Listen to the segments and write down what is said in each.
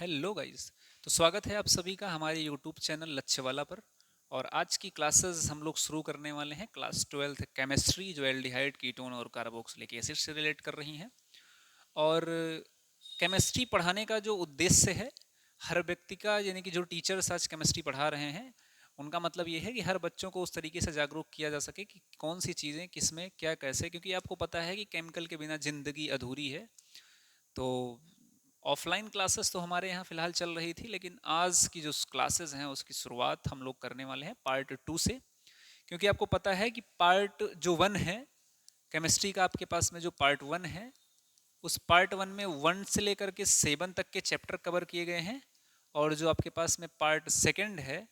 Hello guys. तो स्वागत है आप सभी का हमारे यूट्यूब चैनल लच्छवाला पर। और आज की क्लासेस हम लोग शुरू करने वाले हैं क्लास 12th केमिस्ट्री, जो एल्डिहाइड, कीटोन और कार्बोक्सिलिक एसिड से रिलेट कर रही हैं। और केमिस्ट्री पढ़ाने का जो उद्देश्य है हर व्यक्ति का, यानी कि जो टीचर्स आज केमिस्ट्री पढ़ा रहे हैं उनका मतलब ये है कि हर बच्चों को उस तरीके से जागरूक किया जा सके कि कौन सी चीज़ें किस में क्या कैसे, क्योंकि आपको पता है कि केमिकल के बिना ज़िंदगी अधूरी है। तो ऑफलाइन क्लासेस तो हमारे यहाँ फ़िलहाल चल रही थी, लेकिन आज की जो क्लासेस हैं उसकी शुरुआत हम लोग करने वाले हैं पार्ट 2 से। क्योंकि आपको पता है कि पार्ट जो 1 है केमिस्ट्री का, आपके पास में जो पार्ट 1 है उस पार्ट 1 में 1 से लेकर के 7 तक के चैप्टर कवर किए गए हैं। और जो आपके पास में पार्ट सेकंड है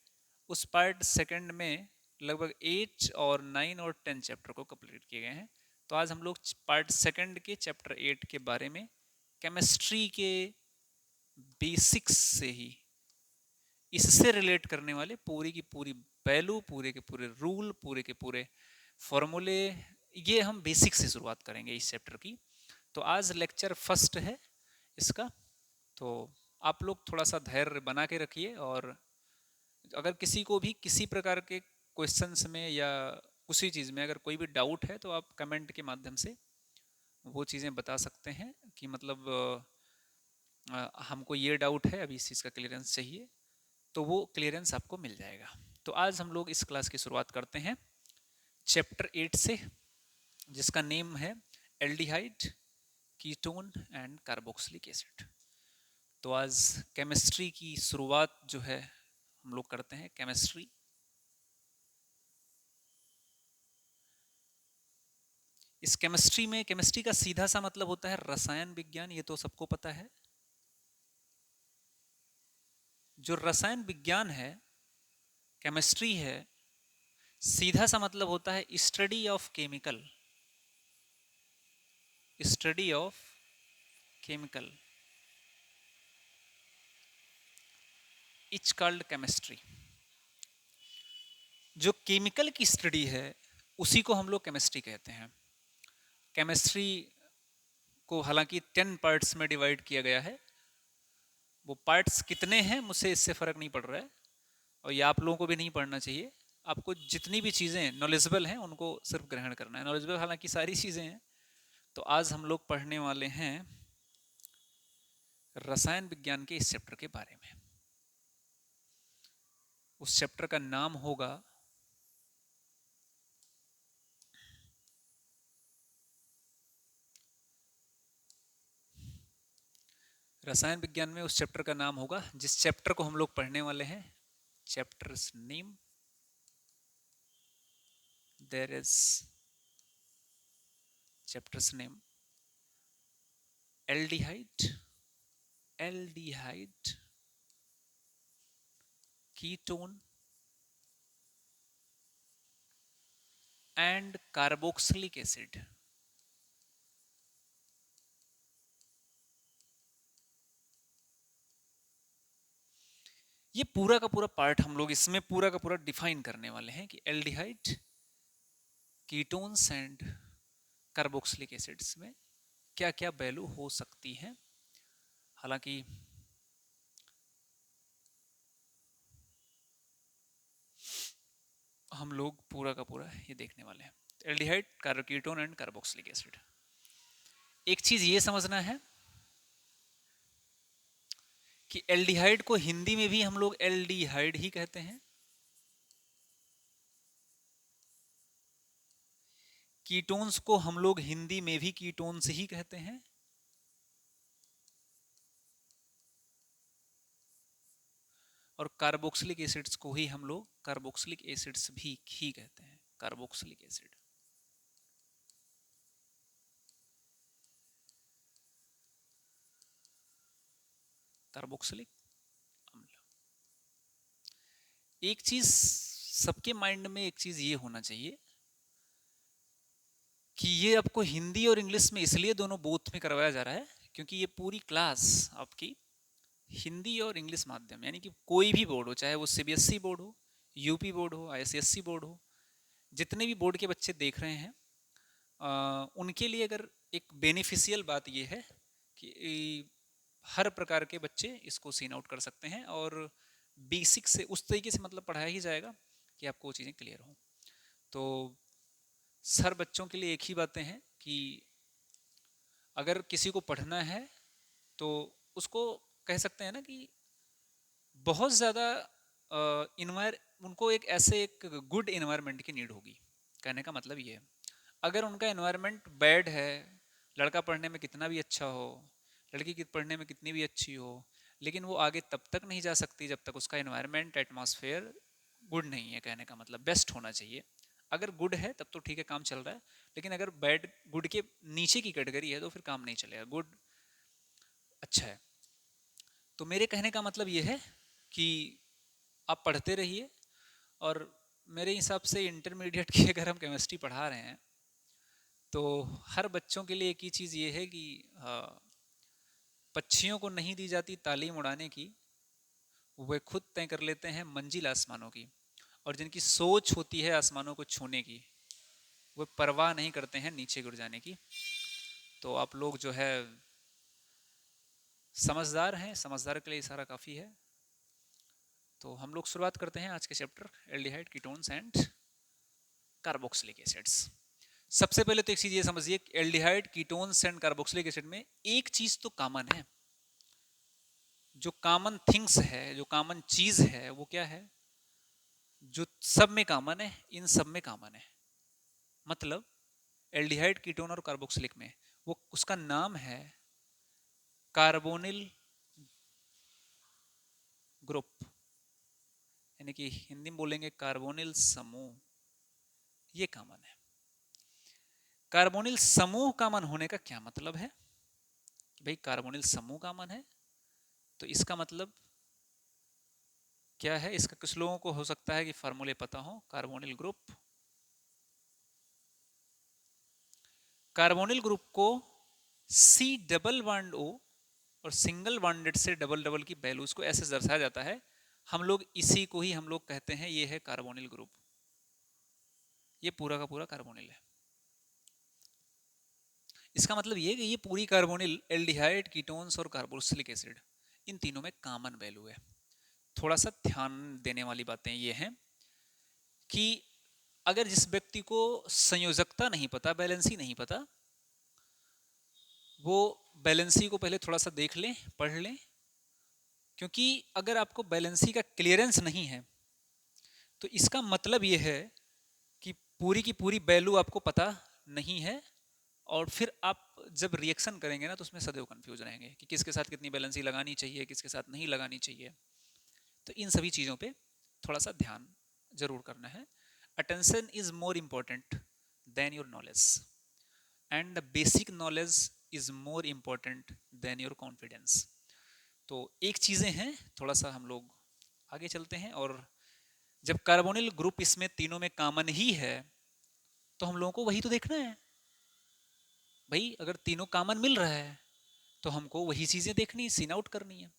उस पार्ट सेकंड में लगभग 8 और 9 और 10 चैप्टर को कंप्लीट किए गए हैं। तो आज हम लोग पार्ट सेकंड के चैप्टर 8 के बारे में केमिस्ट्री के बेसिक्स से ही इससे रिलेट करने वाले पूरी की पूरी पहलू, पूरे के पूरे रूल, पूरे के पूरे फॉर्मूले, ये हम बेसिक से शुरुआत करेंगे इस चैप्टर की। तो आज लेक्चर फर्स्ट है इसका। तो आप लोग थोड़ा सा धैर्य बना के रखिए, और अगर किसी को भी किसी प्रकार के क्वेश्चंस में या उसी चीज़ में अगर कोई भी डाउट है तो आप कमेंट के माध्यम से वो चीज़ें बता सकते हैं कि मतलब हमको ये डाउट है, अभी इस चीज़ का क्लियरेंस चाहिए, तो वो क्लियरेंस आपको मिल जाएगा। तो आज हम लोग इस क्लास की शुरुआत करते हैं चैप्टर 8 से, जिसका नेम है aldehyde, ketone and carboxylic acid. तो आज केमिस्ट्री की शुरुआत जो है हम लोग करते हैं केमिस्ट्री। इस केमिस्ट्री में केमिस्ट्री का सीधा सा मतलब होता है रसायन विज्ञान, ये तो सबको पता है। जो रसायन विज्ञान है, केमिस्ट्री है, सीधा सा मतलब होता है study of chemical, study of chemical, it's called chemistry. जो केमिकल की स्टडी है उसी को हम लोग केमिस्ट्री कहते हैं। केमिस्ट्री को हालांकि 10 पार्ट्स में डिवाइड किया गया है। वो पार्ट्स कितने हैं मुझसे इससे फ़र्क नहीं पड़ रहा है, और ये आप लोगों को भी नहीं पढ़ना चाहिए। आपको जितनी भी चीज़ें नॉलेजेबल हैं उनको सिर्फ ग्रहण करना है। नॉलेजेबल हालांकि सारी चीज़ें हैं। तो आज हम लोग पढ़ने वाले हैं रसायन विज्ञान के इस चैप्टर के बारे में। उस चैप्टर का नाम होगा रसायन विज्ञान में उस चैप्टर का नाम होगा जिस चैप्टर को हम लोग पढ़ने वाले हैं। Chapters name, there is chapters name aldehyde, aldehyde, ketone and carboxylic acid. ये पूरा का पूरा पार्ट हम लोग इसमें पूरा का पूरा डिफाइन करने वाले हैं कि aldehyde, ketones and carboxylic acids में क्या क्या वैल्यू हो सकती हैं। हालांकि हम लोग पूरा का पूरा ये देखने वाले हैं। Aldehyde, ketone and carboxylic acid. एक चीज ये समझना है कि एल्डिहाइड को हिंदी में भी हम लोग एल्डिहाइड ही कहते हैं, कीटोन्स को हम लोग हिंदी में भी कीटोन्स ही कहते हैं, और कार्बोक्सिलिक एसिड्स को ही हम लोग कार्बोक्सिलिक एसिड्स भी ही कहते हैं। कार्बोक्सिलिक एसिड, कार्बोक्सिलिक अम्ल। एक चीज सबके माइंड में, एक चीज ये होना चाहिए कि ये आपको हिंदी और इंग्लिश में इसलिए दोनों बोथ में करवाया जा रहा है क्योंकि ये पूरी क्लास आपकी हिंदी और इंग्लिश माध्यम, यानी कि कोई भी बोर्ड हो, चाहे वो सीबीएसई बोर्ड हो, यूपी बोर्ड हो, आईसीएसई बोर्ड हो, जितने भी बोर्ड के बच्चे देख रहे हैं उनके लिए अगर एक बेनिफिशियल बात यह है कि हर प्रकार के बच्चे इसको सीन आउट कर सकते हैं और बेसिक से उस तरीके से मतलब पढ़ाया ही जाएगा कि आपको वो चीज़ें क्लियर हो। तो सर बच्चों के लिए एक ही बातें हैं कि अगर किसी को पढ़ना है तो उसको कह सकते हैं ना कि बहुत ज़्यादा उनको एक ऐसे एक गुड इन्वायरमेंट की नीड होगी। कहने का मतलब ये है, अगर उनका इन्वायरमेंट बैड है, लड़का पढ़ने में कितना भी अच्छा हो, लड़की की पढ़ने में कितनी भी अच्छी हो, लेकिन वो आगे तब तक नहीं जा सकती जब तक उसका इन्वायरमेंट एटमॉस्फेयर गुड नहीं है। कहने का मतलब बेस्ट होना चाहिए। अगर गुड है तब तो ठीक है, काम चल रहा है, लेकिन अगर बैड गुड के नीचे की कैटेगरी है तो फिर काम नहीं चलेगा। गुड अच्छा है। तो मेरे कहने का मतलब ये है कि आप पढ़ते रहिए, और मेरे हिसाब से इंटरमीडिएट की अगर हम केमिस्ट्री पढ़ा रहे हैं तो हर बच्चों के लिए एक ही चीज़ ये है कि पक्षियों को नहीं दी जाती तालीम उड़ाने की, वे खुद तय कर लेते हैं मंजिल आसमानों की। और जिनकी सोच होती है आसमानों को छूने की, वे परवाह नहीं करते हैं नीचे गिर जाने की। तो आप लोग जो है समझदार हैं, समझदार के लिए इशारा काफ़ी है। तो हम लोग शुरुआत करते हैं आज के chapter aldehyde ketones and carboxylic acids. सबसे पहले तो एक चीज ये समझिए, aldehyde ketones and carboxylic acid में एक चीज तो कॉमन है। जो कॉमन थिंग्स है, जो कॉमन चीज है, वो क्या है? जो सब में कॉमन है, इन सब में कॉमन है। मतलब एल्डिहाइड कीटोन और कार्बोक्सिलिक में वो उसका नाम है कार्बोनिल ग्रुप, यानी कि हिंदी में बोलेंगे कार्बोनिल समूह। ये कॉमन है। कार्बोनिल समूह कॉमन होने का क्या मतलब है कि भाई कार्बोनिल समूह कॉमन है, तो इसका मतलब क्या है? इसका कुछ लोगों को हो सकता है कि फार्मूले पता हो। कार्बोनिल ग्रुप, कार्बोनिल ग्रुप को सी डबल बॉन्ड ओ और सिंगल बॉन्डेड से डबल डबल की वैल्यूज को ऐसे दर्शाया जाता है। हम लोग इसी को ही हम लोग कहते हैं ये है कार्बोनिल ग्रुप। ये पूरा का पूरा कार्बोनिल है। इसका मतलब ये कि ये पूरी कार्बोनिल एल्डिहाइड कीटोन्स और कार्बोक्सिलिक एसिड इन तीनों में कॉमन वैल्यू है। थोड़ा सा ध्यान देने वाली बातें ये हैं कि अगर जिस व्यक्ति को संयोजकता नहीं पता, बैलेंसी नहीं पता, वो बैलेंसी को पहले थोड़ा सा देख लें, पढ़ लें। क्योंकि अगर आपको बैलेंसी का क्लियरेंस नहीं है तो इसका मतलब ये है कि पूरी की पूरी वैल्यू आपको पता नहीं है, और फिर आप जब रिएक्शन करेंगे ना तो उसमें सदैव कंफ्यूज रहेंगे कि किसके साथ कितनी बैलेंसी लगानी चाहिए, किसके साथ नहीं लगानी चाहिए। तो इन सभी चीज़ों पे थोड़ा सा ध्यान जरूर करना है। Attention is more important then your knowledge, and the basic knowledge is more important then your confidence. तो एक चीज़ें हैं, थोड़ा सा हम लोग आगे चलते हैं। और जब कार्बोनिल ग्रुप इसमें तीनों में कॉमन ही है तो हम लोगों को वही तो देखना है। भाई अगर तीनों कॉमन मिल रहा है तो हमको वही चीज़ें देखनी, सीन आउट करनी है।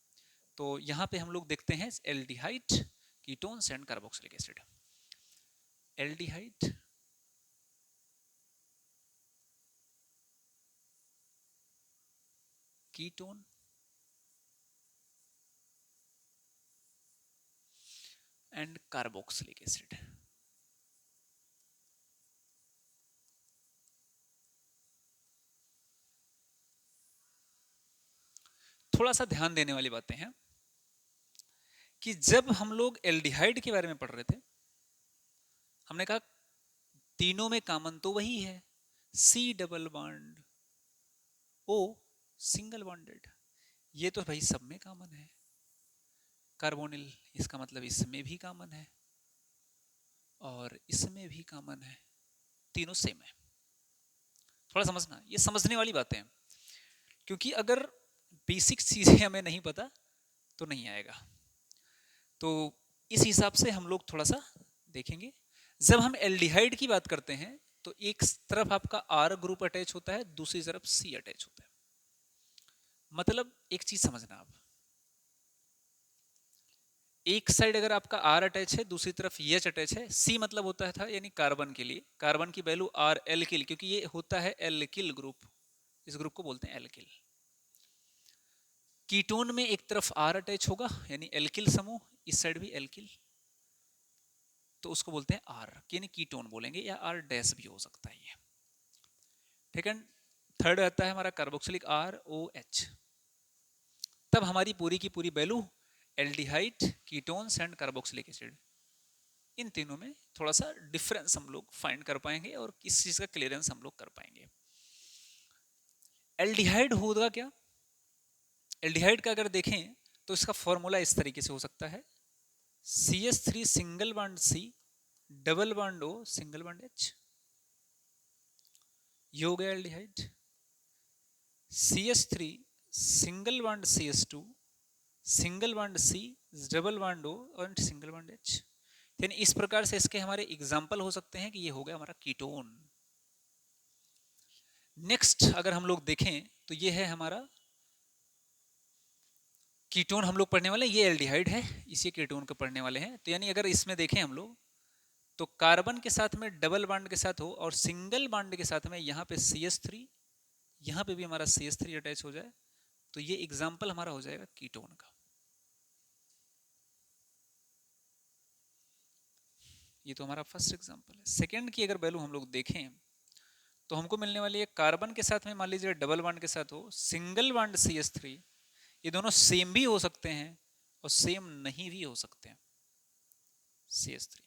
तो यहाँ पे हम लोग देखते हैं aldehyde ketones and carboxylic acid. Aldehyde ketone and carboxylic acid. थोड़ा सा ध्यान देने वाली बातें हैं कि जब हम लोग एल्डिहाइड के बारे में पढ़ रहे थे, हमने कहा तीनों में कॉमन तो वही है, C double bond O single bonded. ये तो भाई सब में कॉमन है। कार्बोनिल, इसका मतलब इसमें भी कॉमन है और इसमें भी कॉमन है, तीनों सेम है। थोड़ा समझना, ये समझने वाली बातें हैं, क्योंकि अगर बेसिक चीजें हमें नहीं पता तो नहीं आएगा। तो इस हिसाब से हम लोग थोड़ा सा देखेंगे। जब हम एल्डिहाइड की बात करते हैं तो एक तरफ आपका आर ग्रुप अटैच होता है, दूसरी तरफ सी अटैच होता है। मतलब एक चीज समझना आप, एक साइड अगर आपका आर अटैच है, दूसरी तरफ एच अटैच है, सी मतलब होता है था यानी कार्बन के लिए, कार्बन की वैल्यू आर एल्किल, क्योंकि ये होता है एल्किल ग्रुप, इस ग्रुप को बोलते हैं एल्किल। कीटोन में एक तरफ R अटैच होगा यानी एल्किल समूह, इस साइड भी एल्किल, तो उसको बोलते हैं R, यानी कीटोन बोलेंगे, या R डैश भी हो सकता है ये। ठीक है। थर्ड आता है हमारा कार्बोक्सिलिक ROH। तब हमारी पूरी की पूरी value aldehyde, ketones and carboxylic acid, इन तीनों में थोड़ा सा डिफरेंस हम लोग फाइंड कर पाएंगे और किस चीज का क्लियरेंस हम लोग कर पाएंगे। एल्डिहाइड होगा क्या? एल्डिहाइड का अगर देखें तो इसका फॉर्मूला इस तरीके से हो सकता है, CH3 single bond C double bond O single bond H, ये हो गया aldehyde. CH3 single bond CH2 single bond C double bond O और सिंगल बॉन्ड H। यानी इस प्रकार से इसके हमारे एग्जाम्पल हो सकते हैं कि ये हो गया हमारा कीटोन। नेक्स्ट अगर हम लोग देखें तो ये है हमारा कीटोन, हम लोग पढ़ने वाले हैं, ये एल्डिहाइड है, इसी कीटोन को पढ़ने वाले हैं। तो यानी अगर इसमें देखें हम लोग तो कार्बन के साथ में डबल बॉन्ड के साथ हो और सिंगल बॉन्ड के साथ में यहाँ पे CH3, यहाँ पे भी हमारा CH3 अटैच हो जाए, तो ये एग्जाम्पल हमारा हो जाएगा कीटोन का। ये तो हमारा फर्स्ट एग्जाम्पल है। सेकेंड की अगर वैल्यू हम लोग देखें तो हमको मिलने वाली है कार्बन के साथ में मान लीजिए डबल बॉन्ड के साथ हो, सिंगल बॉन्ड CH3, ये दोनों सेम भी हो सकते हैं और सेम नहीं भी हो सकते हैं CH3,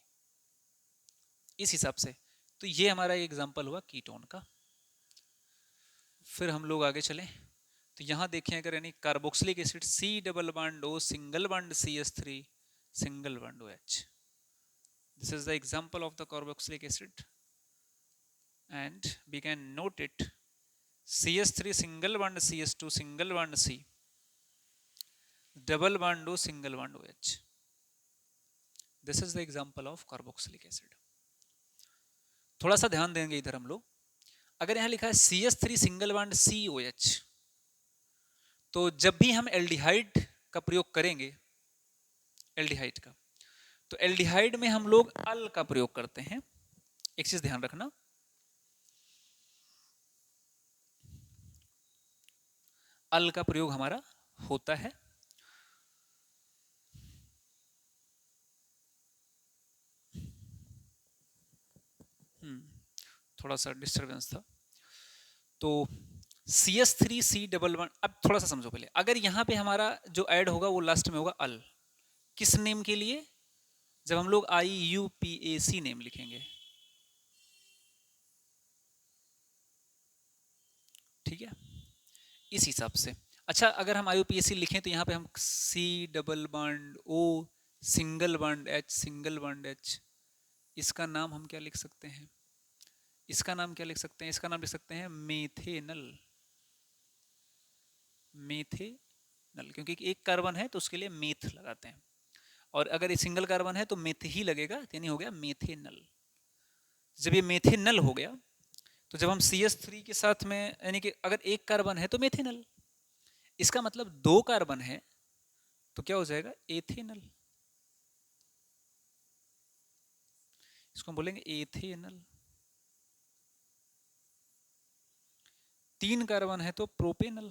इस हिसाब से। तो ये हमारा एग्जाम्पल हुआ कीटोन का। फिर हम लोग आगे चलें तो यहाँ देखें अगर यानी carboxylic acid C double bond O single bond CH3 single bond OH, this is the example of the carboxylic acid and we can note it, CH3 single bond CH2 single bond C double bond O single bond OH, this is the example of carboxylic acid। थोड़ा सा ध्यान देंगे इधर हम लोग, अगर यहाँ लिखा है CH3 सिंगल बॉन्ड COH, तो जब भी हम एल्डिहाइड का प्रयोग करेंगे, एल्डिहाइड का, तो एल्डिहाइड में हम लोग अल का प्रयोग करते हैं। एक चीज ध्यान रखना, अल का प्रयोग हमारा होता है। थोड़ा सा डिस्टरबेंस था। तो CH3C डबल वन, अब थोड़ा सा समझो पहले, अगर यहाँ पे हमारा जो ऐड होगा वो लास्ट में होगा अल, किस नेम के लिए? जब हम लोग IUPAC नेम लिखेंगे, ठीक है, इस हिसाब से। अच्छा, अगर हम IUPAC लिखें तो यहाँ पे हम C double bond O single bond H single bond H, इसका नाम हम क्या लिख सकते हैं? इसका नाम क्या लिख सकते हैं? इसका नाम लिख सकते हैं मेथेनल, मेथेनल, क्योंकि एक कार्बन है तो उसके लिए मेथ लगाते हैं, और अगर ये सिंगल कार्बन है तो मेथ ही लगेगा, यानी हो गया मेथेनल। जब ये मेथेनल हो गया तो जब हम CH3 के साथ में, यानी कि अगर एक कार्बन है तो मेथेनल, इसका मतलब दो कार्बन है तो क्या हो जाएगा? एथेनल, इसको हम बोलेंगे एथेनल। तीन कार्बन है तो प्रोपेनल,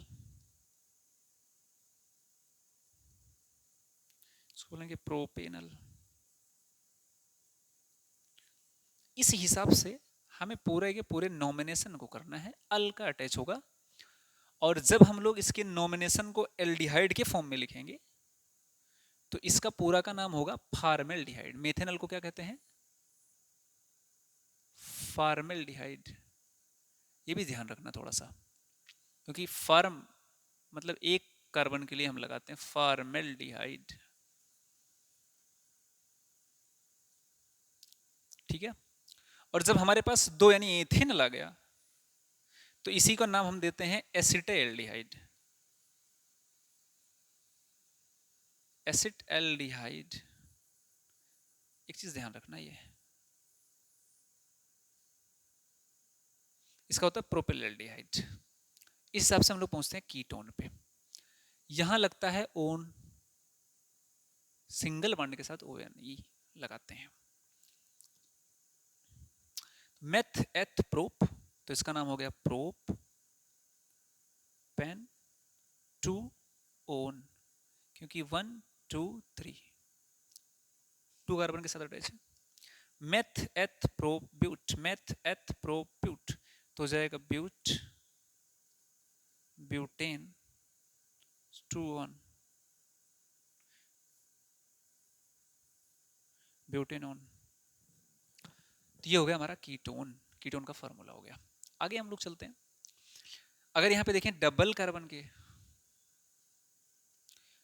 इसको बोलेंगे प्रोपेनल। इस हिसाब से हमें पूरे के पूरे नॉमिनेशन को करना है, अल का अटैच होगा, और जब हम लोग इसके नॉमिनेशन को एल्डिहाइड के फॉर्म में लिखेंगे तो इसका पूरा का नाम होगा फार्मेल्डिहाइड। मेथेनल को क्या कहते हैं? फार्मेल्डिहाइड। ये भी ध्यान रखना थोड़ा सा, क्योंकि फार्म मतलब एक कार्बन के लिए हम लगाते हैं फार्मेल्डिहाइड, ठीक है। और जब हमारे पास दो यानी एथेनल आ गया तो इसी का नाम हम देते हैं एसिटाल्डिहाइड, एसिटाल्डिहाइड। एक चीज ध्यान रखना, ये इसका होता है प्रोपेनल्डिहाइड। इस हिसाब से हम लोग पहुंचते हैं कीटोन पे। यहां लगता है ओन, सिंगल बॉन्ड के साथ ONE लगाते हैं। मेथ एथ प्रोप, तो इसका नाम हो गया प्रोप पेन 2 ओन, क्योंकि 1 2 3 2 कार्बन के साथ अटैच है। Meth eth pro but, meth eth pro but तो हो जाएगा ब्यूट ब्यूटेन 2 ऑन ब्यूटेनॉन। तो ये हो गया हमारा कीटोन, कीटोन का फॉर्मूला हो गया। आगे हम लोग चलते हैं। अगर यहाँ पे देखें डबल कार्बन के,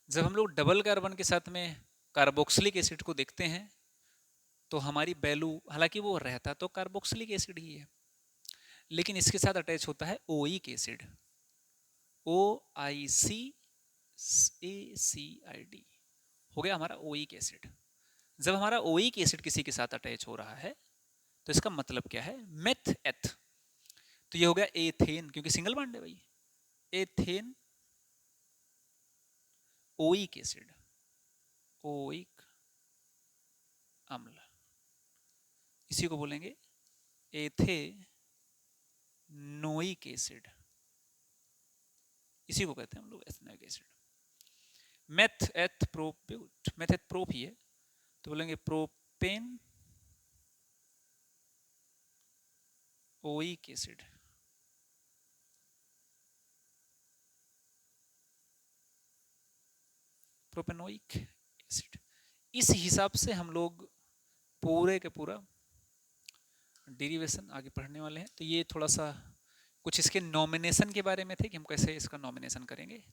जब हम लोग डबल कार्बन के साथ में कार्बोक्सिलिक एसिड को देखते हैं तो हमारी वैल्यू, हालांकि वो रहता तो कार्बोक्सिलिक एसिड ही है, लेकिन इसके साथ अटैच होता है ओइक एसिड, OICACID हो गया हमारा ओइक एसिड। जब हमारा ओइक एसिड किसी के साथ अटैच हो रहा है तो इसका मतलब क्या है, मेथ एथ, तो ये हो गया एथेन, क्योंकि सिंगल बॉन्ड है भाई, एथेन ओइक एसिड, ओइक अम्ल, इसी को बोलेंगे एथेनोइक एसिड, इसी को कहते हैं हम लोग एथेनोइक एसिड। मेथ एथ प्रोप्यूट, मेथ एथ प्रोप ही है तो बोलेंगे propane oic acid. Propanoic acid. इस हिसाब से हम लोग पूरे के पूरा डेरिवेशन आगे पढ़ने वाले हैं। तो ये थोड़ा सा कुछ इसके नॉमिनेशन के बारे में थे कि हम कैसे इसका नॉमिनेशन करेंगे,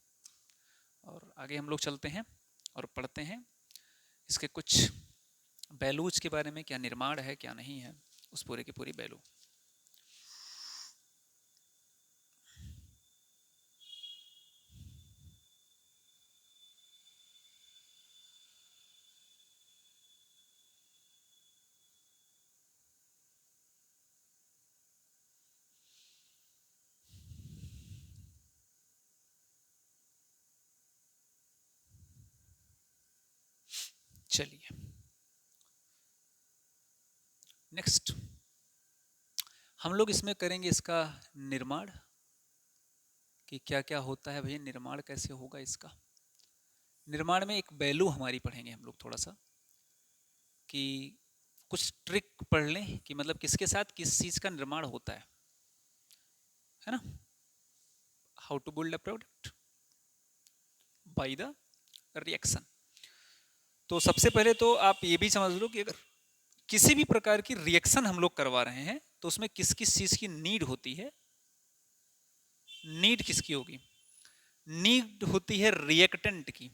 और आगे हम लोग चलते हैं और पढ़ते हैं इसके कुछ वैल्यूज के बारे में, क्या निर्माण है क्या नहीं है, उस पूरे की पूरी वैल्यू। चलिए नेक्स्ट हम लोग इसमें करेंगे इसका निर्माण, कि क्या क्या होता है भैया, निर्माण कैसे होगा इसका। निर्माण में एक वैल्यू हमारी पढ़ेंगे हम लोग थोड़ा सा, कि कुछ ट्रिक पढ़ लें कि मतलब किसके साथ किस चीज का निर्माण होता है ना। How to build a product by the reaction. तो सबसे पहले तो आप ये भी समझ लो कि अगर किसी भी प्रकार की रिएक्शन हम लोग करवा रहे हैं तो उसमें किस किस चीज की नीड होती है। नीड किसकी होगी, नीड होती है रिएक्टेंट की।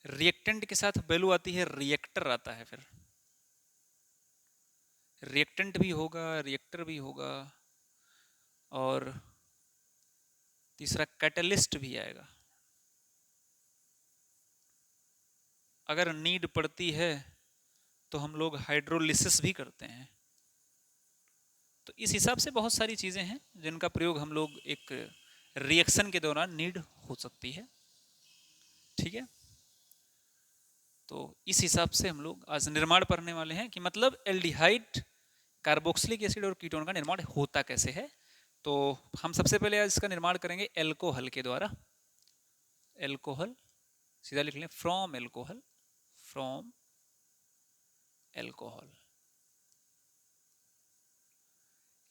रिएक्टेंट के साथ वैल्यू आती है रिएक्टर आता है, फिर रिएक्टेंट भी होगा रिएक्टर भी होगा, और तीसरा कैटलिस्ट भी आएगा। अगर नीड पड़ती है तो हम लोग हाइड्रोलिसिस भी करते हैं। तो इस हिसाब से बहुत सारी चीजें हैं जिनका प्रयोग हम लोग एक रिएक्शन के दौरान नीड हो सकती है। ठीक है, तो इस हिसाब से हम लोग आज निर्माण पढ़ने वाले हैं कि मतलब एल्डिहाइड, कार्बोक्सिलिक एसिड और कीटोन का निर्माण होता कैसे है। तो हम सबसे पहले आज इसका निर्माण करेंगे एल्कोहल के द्वारा। एल्कोहल सीधा लिख लें, फ्रॉम एल्कोहल, फ्रॉम एल्कोहल।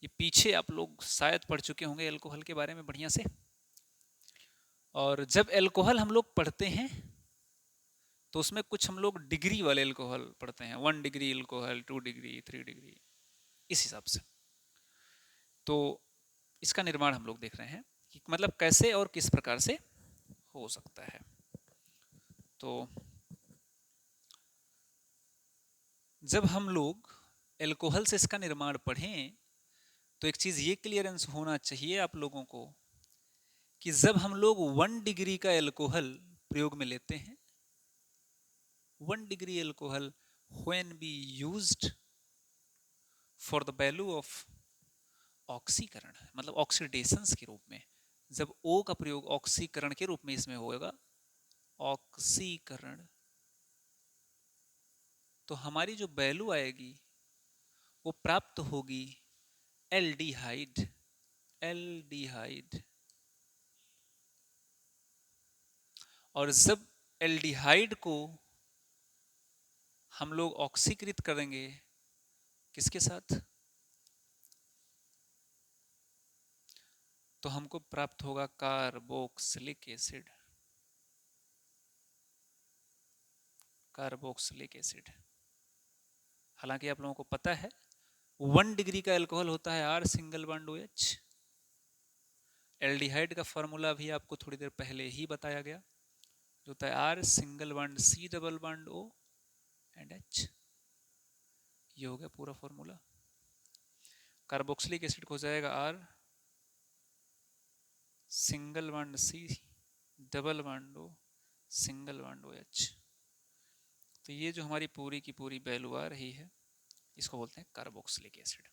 ये पीछे आप लोग शायद पढ़ चुके होंगे एल्कोहल के बारे में बढ़िया से। और जब एल्कोहल हम लोग पढ़ते हैं तो उसमें कुछ हम लोग डिग्री वाले एल्कोहल पढ़ते हैं, 1 डिग्री एल्कोहल, 2 डिग्री, 3 डिग्री, इस हिसाब से। तो इसका निर्माण हम लोग देख रहे हैं कि मतलब कैसे और किस प्रकार से हो सकता है। तो जब हम लोग एल्कोहल से इसका निर्माण पढ़ें तो एक चीज ये क्लियरेंस होना चाहिए आप लोगों को कि जब हम लोग 1 डिग्री का एल्कोहल प्रयोग में लेते हैं, 1 degree alcohol when be used for the value of ऑक्सीकरण, मतलब ऑक्सीडेशंस के रूप में, जब O का प्रयोग ऑक्सीकरण के रूप में इसमें होगा, ऑक्सीकरण, तो हमारी जो वैल्यू आएगी वो प्राप्त होगी एल्डिहाइड एल्डिहाइड। और जब एल्डिहाइड को हम लोग ऑक्सीकृत करेंगे किसके साथ, तो हमको प्राप्त होगा कार्बोक्सिलिक एसिड। Carboxylic acid. हालांकि आप लोगों को पता है 1 डिग्री का अल्कोहल होता है R single bond OH। Aldehyde का फॉर्मूला भी आपको थोड़ी देर पहले ही बताया गया, जो होता है R single bond C double bond O and H। ये हो गया पूरा फॉर्मूला। कार्बोक्सिलिक एसिड हो जाएगा R single bond C double bond O single bond OH। तो ये जो हमारी पूरी की पूरी वैल्यू आ रही है इसको बोलते हैं कार्बोक्सिलिक एसिड।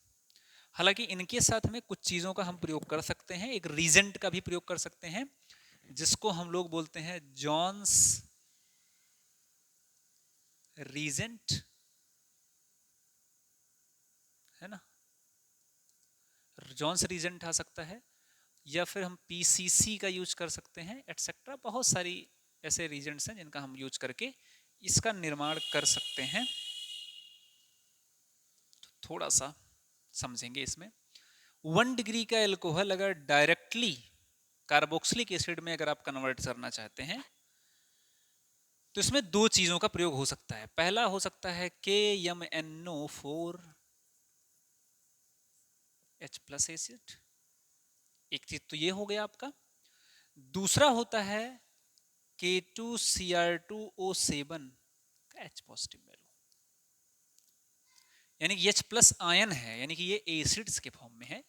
हालांकि इनके साथ में कुछ चीजों का हम प्रयोग कर सकते हैं, एक रीजेंट का भी प्रयोग कर सकते हैं जिसको हम लोग बोलते हैं जॉन्स रीजेंट, है ना। जॉन्स रीजेंट आ सकता है, या फिर हम पीसीसी का यूज कर सकते हैं, एटसेट्रा। बहुत सारी ऐसे रीजेंट्स हैं जिनका हम यूज करके इसका निर्माण कर सकते हैं। तो थोड़ा सा समझेंगे इसमें। 1 डिग्री का एल्कोहल अगर डायरेक्टली कार्बोक्सिलिक एसिड में अगर आप कन्वर्ट करना चाहते हैं तो इसमें दो चीजों का प्रयोग हो सकता है। पहला हो सकता है KMnO4 H+ एसिड, एक चीज तो ये हो गया आपका। दूसरा होता है K2Cr2O7 का H पॉजिटिव वैल्यू, यानी कि H+ आयन है, यानी कि ये एसिड्स के फॉर्म में है।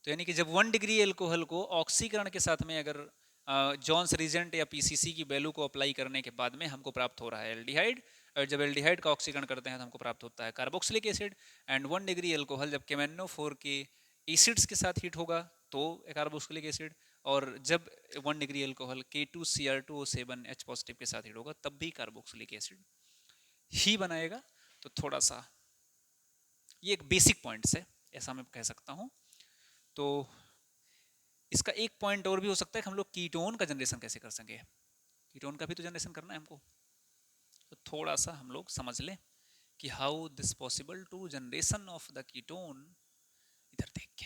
तो यानी कि जब 1 डिग्री एल्कोहल को ऑक्सीकरण के साथ में अगर जॉन्स रीजेंट या पीसीसी की वैल्यू को अप्लाई करने के बाद में हमको प्राप्त हो रहा है एल्डिहाइड, और जब एल्डिहाइड का ऑक्सीकरण करते हैं तो हमको प्राप्त होता है carboxylic acid. And 1 degree alcohol जब KMnO4 के एसिड्स के साथ हीट होगा तो कार्बोक्सिलिक एसिड, और जब 1 degree alcohol K2Cr2O7 H positive के साथ हीट होगा तब भी कार्बोक्सिलिक एसिड ही बनाएगा। तो थोड़ा सा ये एक बेसिक पॉइंट्स है, ऐसा मैं कह सकता हूँ। तो इसका एक पॉइंट और भी हो सकता है कि हम लोग कीटोन का जनरेशन कैसे कर सकें। कीटोन का भी तो जनरेशन करना है हमको, तो थोड़ा सा हम लोग समझ लें कि how this possible to generation of the ketone. इधर देख के,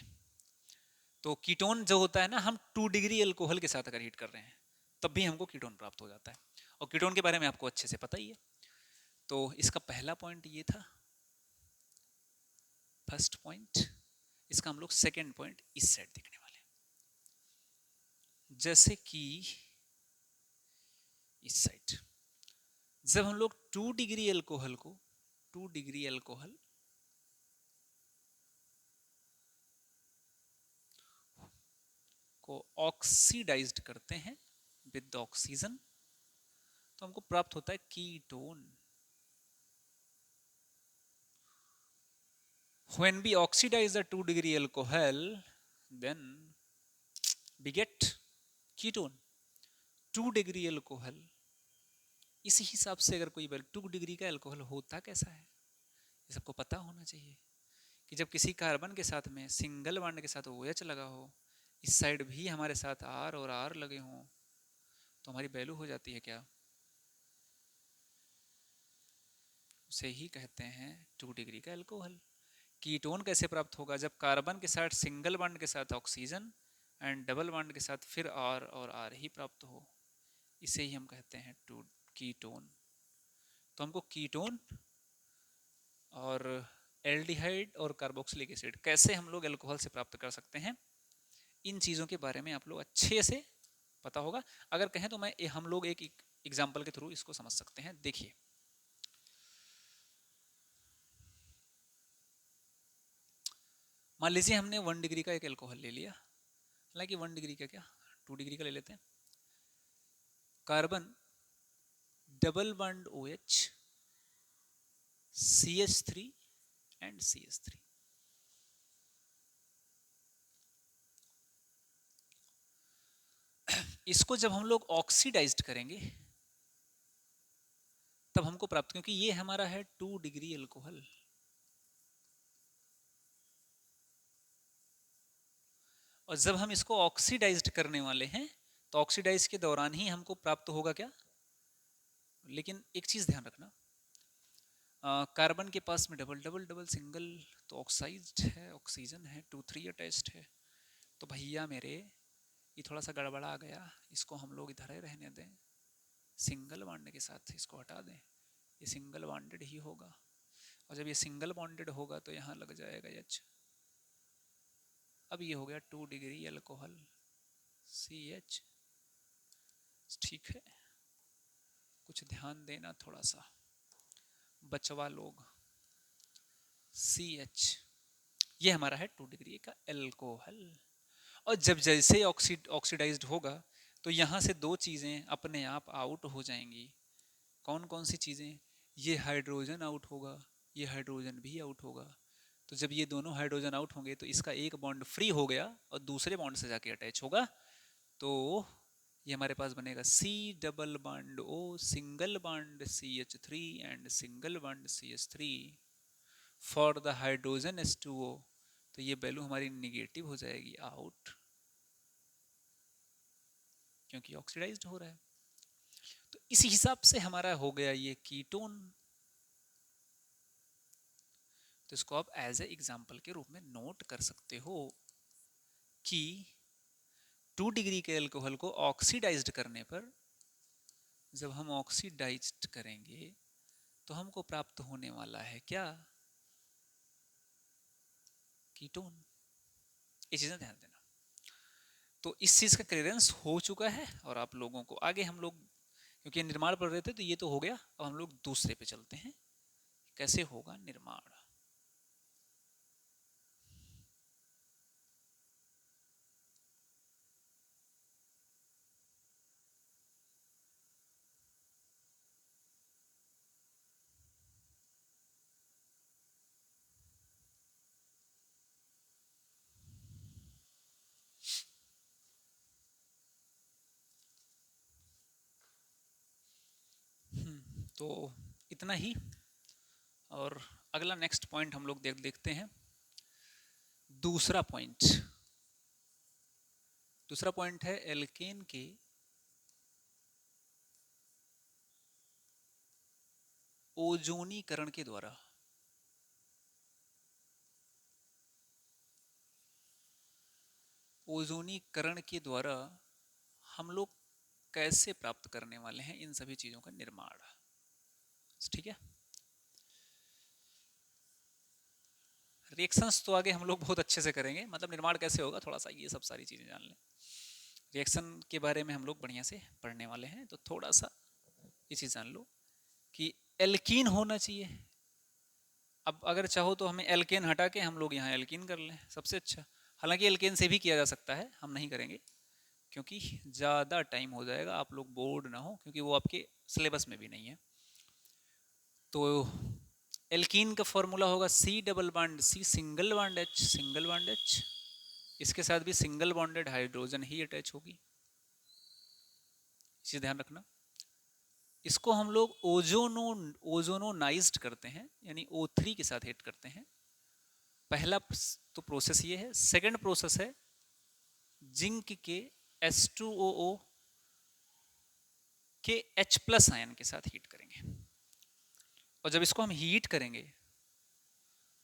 तो कीटोन जो होता है ना, हम 2 डिग्री एल्कोहल के साथ अगर हीट कर रहे हैं तब भी हमको कीटोन प्राप्त हो जाता है, और कीटोन के बारे में आपको अच्छे से पता ही है। तो इसका पहला पॉइंट ये था, फर्स्ट पॉइंट। इसका हम लोग सेकेंड पॉइंट इस साइड देखने वाले हैं, जैसे कि इस साइड जब हम लोग 2 डिग्री एल्कोहल को 2 डिग्री एल्कोहल को ऑक्सीडाइज्ड करते हैं विद ऑक्सीजन तो हमको प्राप्त होता है ketone. When we oxidize the 2 degree alcohol, then we get ketone. 2 degree alcohol, इसी हिसाब से अगर कोई 2 डिग्री का एल्कोहल होता कैसा है ये सबको पता होना चाहिए कि जब किसी कार्बन के साथ में सिंगल बॉन्ड के साथ OH लगा हो, इस साइड भी हमारे साथ R और R लगे हों, तो हमारी वैल्यू हो जाती है क्या, उसे ही कहते हैं 2 डिग्री का एल्कोहल। कीटोन कैसे प्राप्त होगा, जब कार्बन के साथ सिंगल बॉन्ड के साथ ऑक्सीजन एंड डबल बॉन्ड के साथ फिर R और R ही प्राप्त हो, इसे ही हम कहते हैं कीटोन। तो हमको कीटोन और एल्डिहाइड और कार्बोक्सिलिक एसिड कैसे हम लोग एल्कोहल से प्राप्त कर सकते हैं, इन चीज़ों के बारे में आप लोग अच्छे से पता होगा। अगर कहें तो हम लोग एक एग्जाम्पल के थ्रू इसको समझ सकते हैं। देखिए, मान लीजिए हमने 1 डिग्री का एक एल्कोहल ले लिया, हालांकि 1 डिग्री का क्या, 2 डिग्री का ले लेते हैं। Carbon double bond OH CH3 and CH3, इसको जब हम लोग ऑक्सीडाइज्ड करेंगे तब हमको प्राप्त, क्योंकि ये हमारा है 2 डिग्री एल्कोहल, और जब हम इसको ऑक्सीडाइज्ड करने वाले हैं तो ऑक्सीडाइज के दौरान ही हमको प्राप्त होगा क्या? लेकिन एक चीज ध्यान रखना, कार्बन के पास में डबल डबल डबल सिंगल तो ऑक्साइज्ड है, ऑक्सीजन है, 2 3 अटैच्ड है। तो भैया मेरे ये थोड़ा सा गड़बड़ा गया, इसको हम लोग इधर ही रहने दें, सिंगल बॉन्ड के साथ इसको हटा दें, ये सिंगल बॉन्डेड ही होगा। और जब ये सिंगल बॉन्डेड होगा तो यहाँ लग जाएगा H। अब ये हो गया 2 डिग्री अल्कोहल CH। ठीक है, कुछ ध्यान देना थोड़ा सा बचवा लोग। CH ये हमारा है 2 डिग्री का अल्कोहल। और जब जैसे ऑक्सीडाइज्ड होगा तो यहाँ से दो चीज़ें अपने आप आउट हो जाएंगी। कौन कौन सी चीज़ें? ये हाइड्रोजन आउट होगा, ये हाइड्रोजन भी आउट होगा। तो जब ये दोनों हाइड्रोजन आउट होंगे तो इसका एक बॉन्ड फ्री हो गया और दूसरे बॉन्ड से जाके अटैच होगा। तो ये हमारे पास बनेगा C double bond O single bond CH3 and single bond CH3 for the hydrogen H2O। तो ये वैल्यू हमारी निगेटिव हो जाएगी आउट, क्योंकि ऑक्सीडाइज्ड हो रहा है। तो इसी हिसाब से हमारा हो गया ये कीटोन। तो इसको आप एज ए एग्जाम्पल के रूप में नोट कर सकते हो कि 2 डिग्री के अल्कोहल को ऑक्सीडाइज्ड करने पर, जब हम ऑक्सीडाइज्ड करेंगे तो हमको प्राप्त होने वाला है क्या? कीटोन। ये चीजें ध्यान देना। तो इस चीज का क्लियरेंस हो चुका है और आप लोगों को आगे हम लोग, क्योंकि निर्माण पढ़ रहे थे तो ये तो हो गया, अब हम लोग दूसरे पे चलते हैं, कैसे होगा निर्माण। तो इतना ही। और अगला नेक्स्ट पॉइंट हम लोग देखते हैं। दूसरा पॉइंट, दूसरा पॉइंट है एल्केन के ओजोनीकरण के द्वारा। ओजोनीकरण के द्वारा हम लोग कैसे प्राप्त करने वाले हैं इन सभी चीजों का निर्माण। ठीक है, रिएक्शंस तो आगे हम लोग बहुत अच्छे से करेंगे, मतलब निर्माण कैसे होगा थोड़ा सा ये सब सारी चीजें जान लें। रिएक्शन के बारे में हम लोग बढ़िया से पढ़ने वाले हैं, तो थोड़ा सा ये चीज जान लो कि एल्कीन होना चाहिए। अब अगर चाहो तो हमें एल्केन हटा के हम लोग यहाँ एल्कीन कर लें, सबसे अच्छा। हालांकि एल्केन से भी किया जा सकता है, हम नहीं करेंगे क्योंकि ज़्यादा टाइम हो जाएगा, आप लोग बोर्ड ना हो, क्योंकि वो आपके सिलेबस में भी नहीं है। तो एल्कीन का फॉर्मूला होगा C double bond C single bond H single bond H। इसके साथ भी सिंगल बॉन्डेड हाइड्रोजन ही अटैच होगी, इसे ध्यान रखना। इसको हम लोग ओजोनोनाइज्ड करते हैं, यानी O3 के साथ हिट करते हैं। पहला तो प्रोसेस ये है। सेकंड प्रोसेस है जिंक के H2OO के H प्लस आयन के साथ हीट करेंगे। और जब इसको हम हीट करेंगे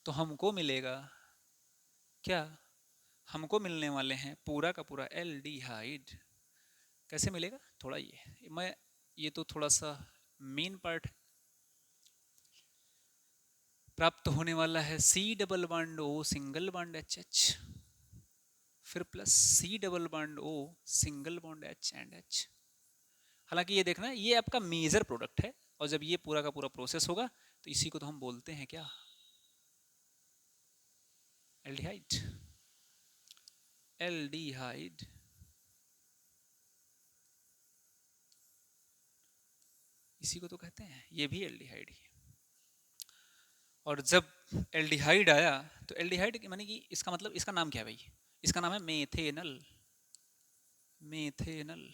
तो हमको मिलेगा क्या? हमको मिलने वाले हैं पूरा का पूरा एल्डिहाइड। कैसे मिलेगा? थोड़ा ये तो थोड़ा सा मेन पार्ट है। प्राप्त होने वाला है C double bond O single bond HH, फिर plus C double bond O single bond H and H। हालांकि ये देखना, ये आपका मेजर प्रोडक्ट है, और जब ये पूरा का पूरा प्रोसेस होगा तो इसी को तो हम बोलते हैं क्या? एल्डिहाइड। एल्डिहाइड इसी को तो कहते हैं, ये भी एल्डिहाइड ही। और जब एल्डिहाइड आया तो एल्डिहाइड माने कि इसका मतलब, इसका नाम क्या है भाई? इसका नाम है मेथेनल। मेथेनल,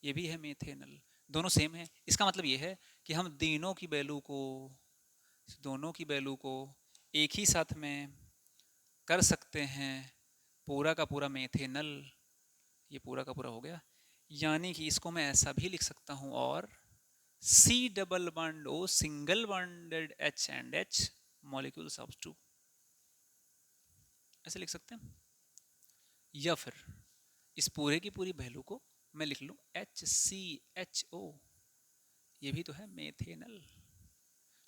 ये भी है मेथेनल, दोनों सेम है। इसका मतलब ये है कि हम दोनों की वैल्यू को एक ही साथ में कर सकते हैं पूरा का पूरा मेथेनल, ये पूरा का पूरा हो गया। यानी कि इसको मैं ऐसा भी लिख सकता हूं, और C double bond O single bonded H and H molecules of two, ऐसे लिख सकते हैं। या फिर इस पूरे की पूरी वैल्यू को मैं लिख लूं HCHO, ये भी तो है मेथेनल,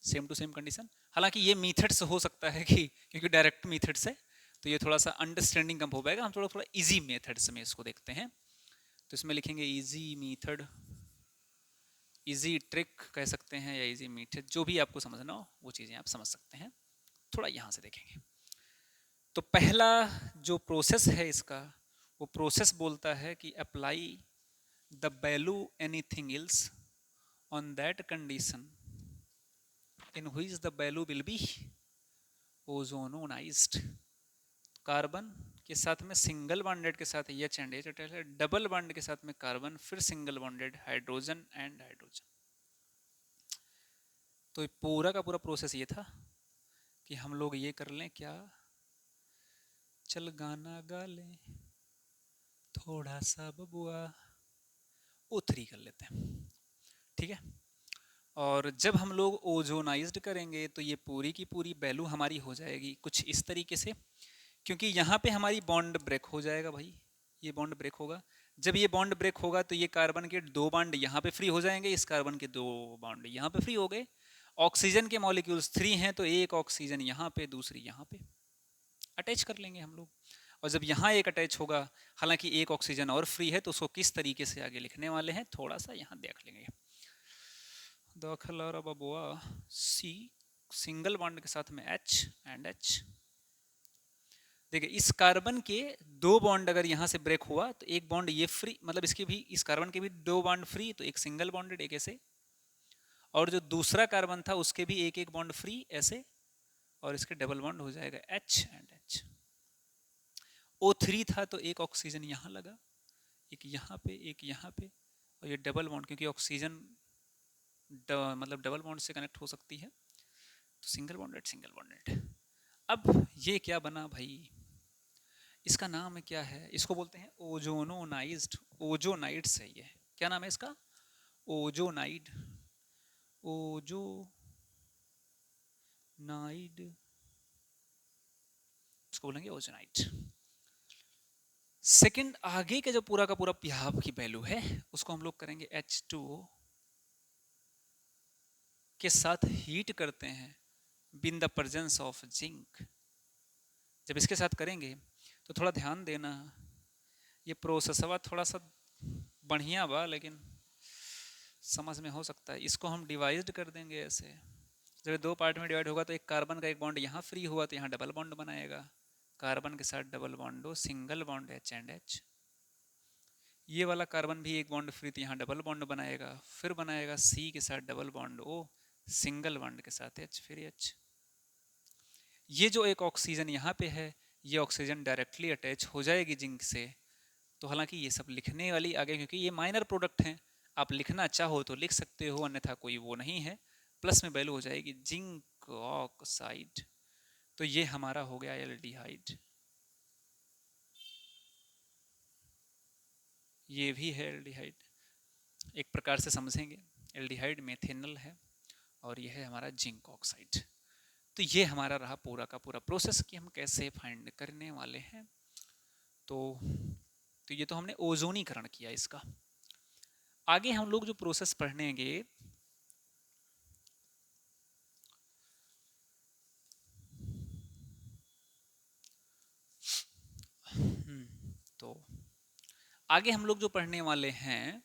सेम टू सेम कंडीशन। हालांकि ये मीथड से हो सकता है कि क्योंकि डायरेक्ट मीथड से तो ये थोड़ा सा अंडरस्टैंडिंग कम हो पाएगा, हम थोड़ा थोड़ा इजी मेथड से में इसको देखते हैं। तो इसमें लिखेंगे इजी मेथड, इजी ट्रिक कह सकते हैं, या इजी मेथड, जो भी आपको समझना हो वो चीज़ें आप समझ सकते हैं। थोड़ा यहाँ से देखेंगे। तो पहला जो प्रोसेस है इसका, वो प्रोसेस बोलता है कि apply the value anything else on that condition in which the value will be ozonised. Carbon के साथ में सिंगल बॉन्डेड के साथ एच एंड एच अटैच है, डबल बॉन्ड के साथ में कार्बन, फिर single bonded hydrogen and hydrogen. तो पूरा का पूरा प्रोसेस ये था कि हम लोग ये कर लें क्या, चल गाना गा लें थोड़ा सा बबुआ, O3 कर लेते हैं, ठीक है। और जब हम लोग ओजोनाइज्ड करेंगे तो ये पूरी की पूरी वैल्यू हमारी हो जाएगी कुछ इस तरीके से, क्योंकि यहाँ पे हमारी बॉन्ड ब्रेक हो जाएगा भाई, ये बॉन्ड ब्रेक होगा। जब ये बॉन्ड ब्रेक होगा तो ये कार्बन के 2 बॉन्ड यहाँ पे फ्री हो जाएंगे, इस कार्बन के 2 बॉन्ड यहाँ पे फ्री हो गए। ऑक्सीजन के मॉलिक्यूल्स 3 हैं, तो एक ऑक्सीजन यहाँ पे, दूसरी यहाँ पे अटैच कर लेंगे हम लोग। और जब यहाँ एक अटैच होगा, हालांकि एक ऑक्सीजन और फ्री है, तो उसको किस तरीके से आगे लिखने वाले हैं थोड़ा सा यहाँ देख लेंगे। दाखिला बबुआ, सी सिंगल बॉन्ड के साथ में H एंड H। देखिए इस कार्बन के 2 बॉन्ड अगर यहाँ से ब्रेक हुआ तो एक बॉन्ड ये फ्री, मतलब इसके भी, इस कार्बन के भी 2 बॉन्ड फ्री, तो एक सिंगल बॉन्डेड एक ऐसे, और जो दूसरा कार्बन था उसके भी एक एक बॉन्ड फ्री ऐसे, और इसके डबल बॉन्ड हो जाएगा H एंड H। O3 था तो एक ऑक्सीजन यहाँ लगा, एक यहाँ पे, एक यहाँ पे, और ये डबल बॉन्ड, क्योंकि ऑक्सीजन मतलब डबल बॉन्ड से कनेक्ट हो सकती है, तो सिंगल बॉन्डेड सिंगल बॉन्डेड। अब ये क्या बना भाई, इसका नाम क्या है, इसको बोलते हैं ओजोनाइज्ड, ओजोनाइड से, ये क्या नाम है इसका, ओजोनाइड, ओजोनाइड, इसको बोलेंगे ओजोनाइड। सेकंड आगे का जो पूरा का पूरा पीएच की वैल्यू है उसको हम लोग करेंगे H2O के साथ हीट करते हैं with the presence of zinc. जब इसके साथ करेंगे तो थोड़ा ध्यान देना, ये प्रोसेसवा थोड़ा सा बढ़िया बा, लेकिन समझ में हो सकता है। इसको हम डिवाइड कर देंगे ऐसे, जब 2 पार्ट में डिवाइड होगा तो एक कार्बन का एक बॉन्ड यहाँ फ्री हुआ तो यहाँ डबल बॉन्ड बनाएगा, कार्बन के साथ डबल बॉन्ड हो, single bond H and H। ये वाला कार्बन भी एक बॉन्ड फ्री तो यहाँ डबल बॉन्ड बनाएगा, फिर बनाएगा C के साथ double bond O, single bond के साथ H, फिर H। ये जो एक ऑक्सीजन यहाँ पे है, ये ऑक्सीजन डायरेक्टली अटैच हो जाएगी जिंक से। तो हालांकि ये सब लिखने वाली आगे, क्योंकि ये माइनर प्रोडक्ट हैं, आप लिखना चाहो तो लिख सकते हो, अन्यथा कोई वो नहीं है। प्लस में वैल्यू हो जाएगी जिंक ऑक्साइड, तो ये हमारा हो गया एल्डिहाइड। ये भी है एल्डिहाइड, एक प्रकार से समझेंगे एल्डिहाइड मेथेनल है, और ये है हमारा जिंक ऑक्साइड। तो ये हमारा रहा पूरा का पूरा प्रोसेस कि हम कैसे फाइंड करने वाले हैं। तो ये तो हमने ओजोनीकरण किया इसका। आगे हम लोग जो प्रोसेस पढ़नेंगे, तो आगे हम लोग जो पढ़ने वाले हैं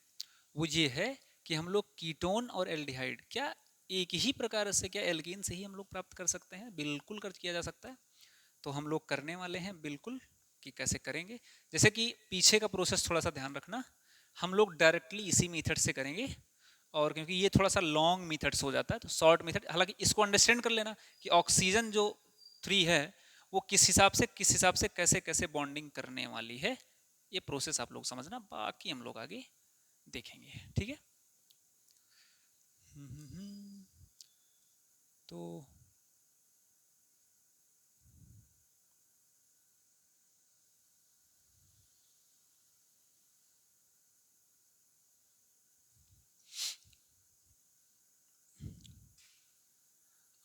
वो ये है कि हम लोग कीटोन और एल्डिहाइड क्या एक ही प्रकार से, क्या एल्कीन से ही हम लोग प्राप्त कर सकते हैं? बिल्कुल कर किया जा सकता है। तो हम लोग करने वाले हैं बिल्कुल कि कैसे करेंगे। जैसे कि पीछे का प्रोसेस थोड़ा सा ध्यान रखना, हम लोग डायरेक्टली इसी मेथड से करेंगे, और क्योंकि ये थोड़ा सा लॉन्ग मेथड्स हो जाता है तो शॉर्ट मेथड, हालांकि इसको अंडरस्टैंड कर लेना कि ऑक्सीजन जो 3 है वो किस हिसाब से कैसे कैसे बॉन्डिंग करने वाली है, ये प्रोसेस आप लोग समझना, बाकी हम लोग आगे देखेंगे, ठीक है। तो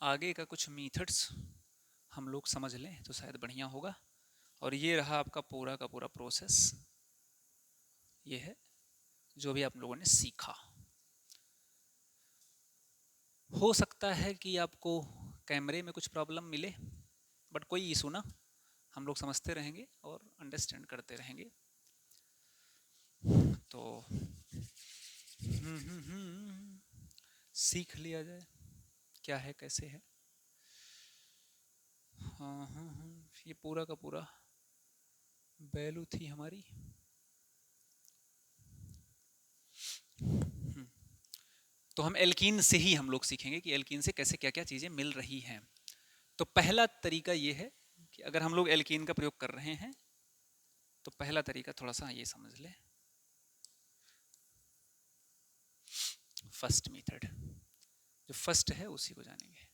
आगे का कुछ मीथड्स हम लोग समझ लें तो शायद बढ़िया होगा। और ये रहा आपका पूरा का पूरा प्रोसेस, ये है जो भी आप लोगों ने सीखा। हो सकता है कि आपको कैमरे में कुछ प्रॉब्लम मिले, बट कोई इशू ना, हम लोग समझते रहेंगे और अंडरस्टैंड करते रहेंगे। तो सीख लिया जाए क्या है कैसे है। ये पूरा का पूरा वैल्यू थी हमारी। तो हम एल्कीन से ही हम लोग सीखेंगे कि एल्कीन से कैसे क्या क्या चीज़ें मिल रही हैं। तो पहला तरीका ये है कि अगर हम लोग एल्कीन का प्रयोग कर रहे हैं तो पहला तरीका थोड़ा सा ये समझ लें। फर्स्ट मेथड जो फर्स्ट है उसी को जानेंगे।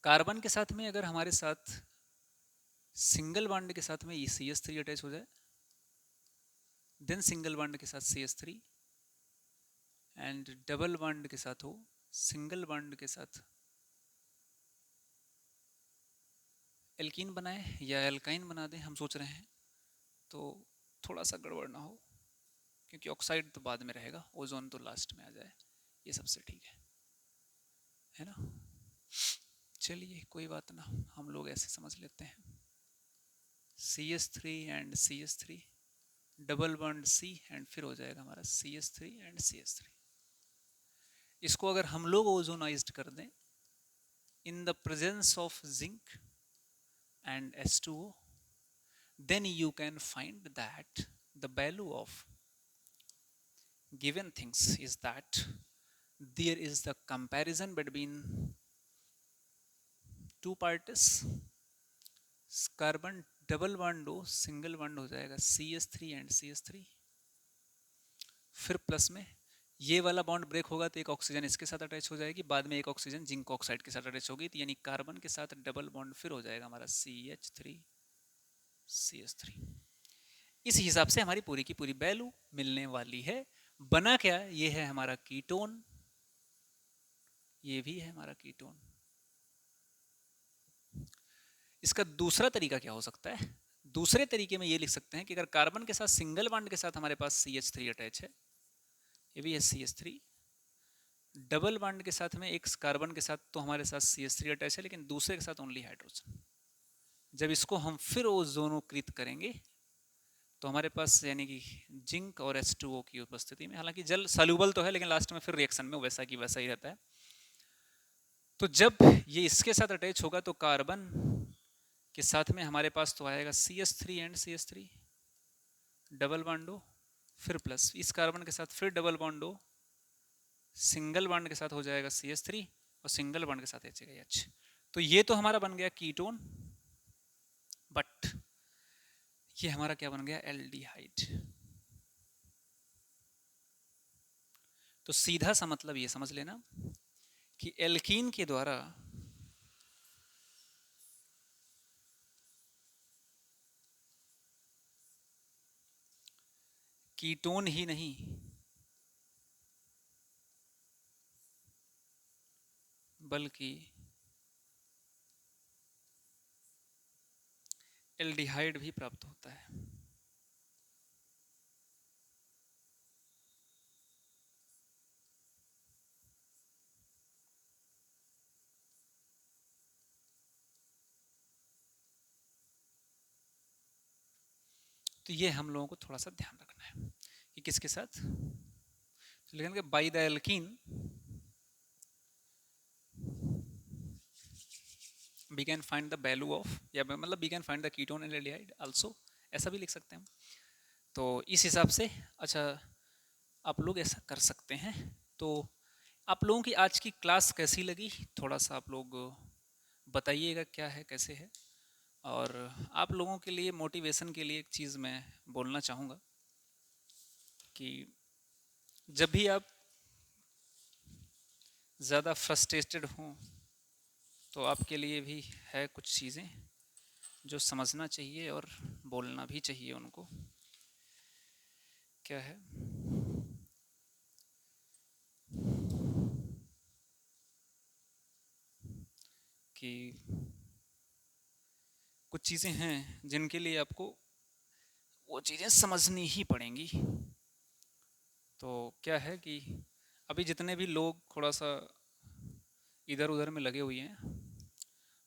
कार्बन के साथ में अगर हमारे साथ सिंगल बॉन्ड के साथ में CH3 अटैच हो जाए, देन सिंगल बॉन्ड के साथ CH3 एंड डबल बॉन्ड के साथ हो सिंगल बॉन्ड के साथ एल्कीन बनाए या एल्काइन बना दें, हम सोच रहे हैं, तो थोड़ा सा गड़बड़ ना हो, क्योंकि ऑक्साइड तो बाद में रहेगा, ओजोन तो लास्ट में आ जाए, ये सबसे ठीक है ना। चलिए कोई बात ना, हम लोग ऐसे समझ लेते हैं। CH3 and CH3 double bond C and फिर हो जाएगा हमारा CH3 एंड CH3। इसको अगर हम लोग ओजोनाइज्ड कर दें in the presence of zinc and H2O, then you can find that the value of given things is that there is the comparison between two parties, carbon double bond हो single bond हो जाएगा CH3 and CH3, फिर plus में ये वाला bond break होगा तो एक ऑक्सीजन इसके साथ अटैच हो जाएगी, बाद में एक ऑक्सीजन जिंक ऑक्साइड के साथ अटैच होगी, तो यानी कार्बन के साथ डबल बॉन्ड फिर हो जाएगा हमारा CH3 CH3। इस हिसाब से हमारी पूरी की पूरी वैल्यू मिलने वाली है। बना क्या, ये है हमारा कीटोन, ये भी है हमारा कीटोन। इसका दूसरा तरीका क्या हो सकता है, दूसरे तरीके में ये लिख सकते हैं कि अगर कार्बन के साथ सिंगल बॉन्ड के साथ हमारे पास CH3 अटैच है, ये भी है CH3, डबल बॉन्ड के साथ में एक कार्बन के साथ तो हमारे साथ CH3 अटैच है, लेकिन दूसरे के साथ ओनली हाइड्रोजन। जब इसको हम फिर ओजोनोकृत करेंगे तो हमारे पास यानी कि जिंक और H2O की उपस्थिति में, हालांकि जल सॉल्युबल तो है लेकिन लास्ट में फिर रिएक्शन में वैसा की वैसा ही रहता है। तो जब ये इसके साथ अटैच होगा तो कार्बन के साथ में हमारे पास तो आएगा CH3 एंड CH3 डबल बॉन्डो, फिर प्लस इस कार्बन के साथ फिर डबल बॉन्डो, सिंगल बॉन्ड के साथ हो जाएगा CH3 और सिंगल बॉन्ड के साथ H। तो ये तो हमारा बन गया कीटोन, बट ये हमारा क्या बन गया, एल्डिहाइड। तो सीधा सा मतलब ये समझ लेना कि एल्कीन के द्वारा कीटोन ही नहीं बल्कि एल्डिहाइड भी प्राप्त होता है। तो ये हम लोगों को थोड़ा सा ध्यान रखना है कि किसके साथ, तो लिखेंगे by the alkene we can find the value of, या मतलब we can find the ketone and aldehyde also, ऐसा भी लिख सकते हैं। तो इस हिसाब से अच्छा आप लोग ऐसा कर सकते हैं। तो आप लोगों की आज की क्लास कैसी लगी, थोड़ा सा आप लोग बताइएगा क्या है कैसे है। और आप लोगों के लिए मोटिवेशन के लिए एक चीज़ मैं बोलना चाहूँगा कि जब भी आप ज़्यादा फ्रस्ट्रेटेड हों तो आपके लिए भी है कुछ चीज़ें जो समझना चाहिए और बोलना भी चाहिए उनको। क्या है, कि कुछ चीज़ें हैं जिनके लिए आपको वो चीज़ें समझनी ही पड़ेंगी। तो क्या है कि अभी जितने भी लोग थोड़ा सा इधर उधर में लगे हुए हैं,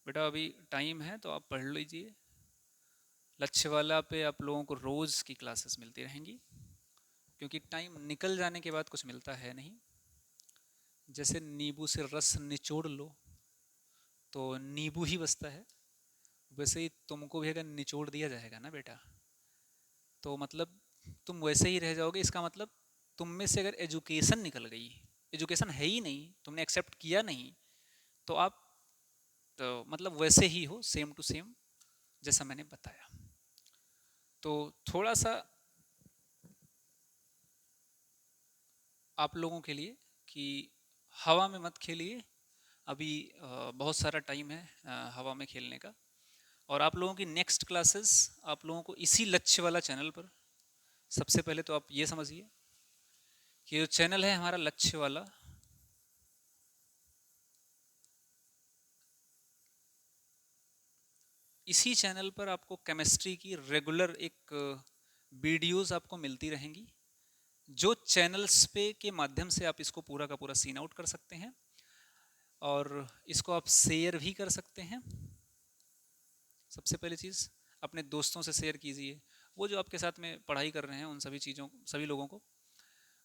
बेटा अभी टाइम है तो आप पढ़ लीजिए। लक्ष्यवाला पे आप लोगों को रोज़ की क्लासेस मिलती रहेंगी, क्योंकि टाइम निकल जाने के बाद कुछ मिलता है नहीं। जैसे नींबू से रस निचोड़ लो तो नींबू ही बचता है, वैसे ही तुमको भी अगर निचोड़ दिया जाएगा ना बेटा, तो मतलब तुम वैसे ही रह जाओगे। इसका मतलब तुम में से अगर एजुकेशन निकल गई, एजुकेशन है ही नहीं, तुमने एक्सेप्ट किया नहीं, तो आप तो मतलब वैसे ही हो, सेम टू सेम जैसा मैंने बताया। तो थोड़ा सा आप लोगों के लिए कि हवा में मत खेलिए, अभी बहुत सारा टाइम है हवा में खेलने का। और आप लोगों की नेक्स्ट क्लासेस आप लोगों को इसी लक्ष्य वाला चैनल पर, सबसे पहले तो आप ये समझिए कि जो चैनल है हमारा लक्ष्य वाला, इसी चैनल पर आपको केमिस्ट्री की रेगुलर एक वीडियोस आपको मिलती रहेंगी, जो चैनल्स पे के माध्यम से आप इसको पूरा का पूरा सीन आउट कर सकते हैं और इसको आप शेयर भी कर सकते हैं। सबसे पहली चीज़, अपने दोस्तों से शेयर कीजिए, वो जो आपके साथ में पढ़ाई कर रहे हैं उन सभी चीज़ों, सभी लोगों को।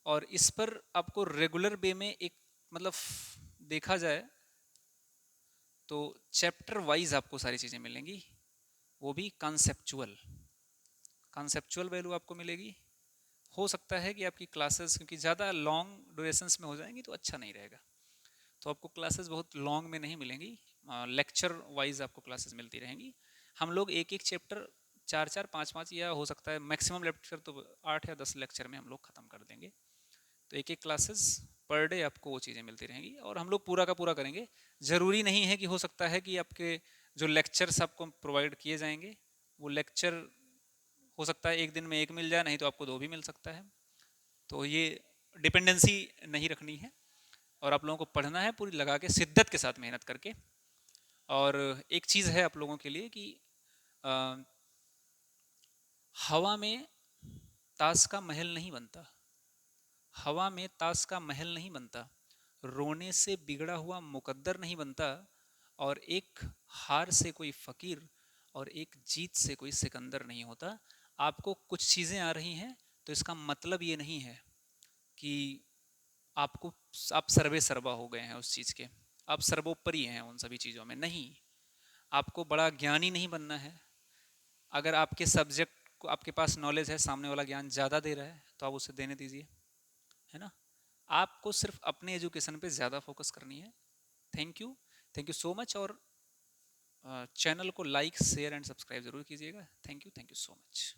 और इस पर आपको रेगुलर वे में एक मतलब देखा जाए तो चैप्टर वाइज आपको सारी चीज़ें मिलेंगी, वो भी कॉन्सेप्चुअल। कॉन्सेप्चुअल वैल्यू आपको मिलेगी। हो सकता है कि आपकी क्लासेस क्योंकि ज़्यादा लॉन्ग ड्यूरेशंस में हो जाएंगी तो अच्छा नहीं रहेगा, तो आपको क्लासेस बहुत लॉन्ग में नहीं मिलेंगी, लेक्चर वाइज आपको क्लासेस मिलती रहेंगी। हम लोग एक एक चैप्टर चार चार पाँच पाँच या हो सकता है मैक्सिमम लेक्चर तो 8 या 10 लेक्चर में हम लोग ख़त्म कर देंगे। तो एक एक क्लासेस पर डे आपको वो चीज़ें मिलती रहेंगी और हम लोग पूरा का पूरा करेंगे। ज़रूरी नहीं है कि, हो सकता है कि आपके जो लेक्चर्स आपको प्रोवाइड किए जाएंगे वो लेक्चर हो सकता है एक दिन में एक मिल जाए, नहीं तो आपको दो भी मिल सकता है। तो ये डिपेंडेंसी नहीं रखनी है और आप लोगों को पढ़ना है पूरी लगा के, शिद्दत के साथ मेहनत करके। और एक चीज़ है आप लोगों के लिए कि अ, हवा में ताश का महल नहीं बनता, हवा में ताश का महल नहीं बनता, रोने से बिगड़ा हुआ मुकद्दर नहीं बनता, और एक हार से कोई फकीर और एक जीत से कोई सिकंदर नहीं होता। आपको कुछ चीज़ें आ रही हैं तो इसका मतलब ये नहीं है कि आपको आप सर्वे सर्वा हो गए हैं उस चीज़ के, आप सर्वोपरि हैं उन सभी चीज़ों में, नहीं। आपको बड़ा ज्ञानी नहीं बनना है। अगर आपके सब्जेक्ट को आपके पास नॉलेज है, सामने वाला ज्ञान ज़्यादा दे रहा है तो आप उसे देने दीजिए, है ना। आपको सिर्फ अपने एजुकेशन पे ज़्यादा फोकस करनी है। Thank you, thank you so much. और चैनल को लाइक शेयर एंड सब्सक्राइब ज़रूर कीजिएगा। Thank you so much.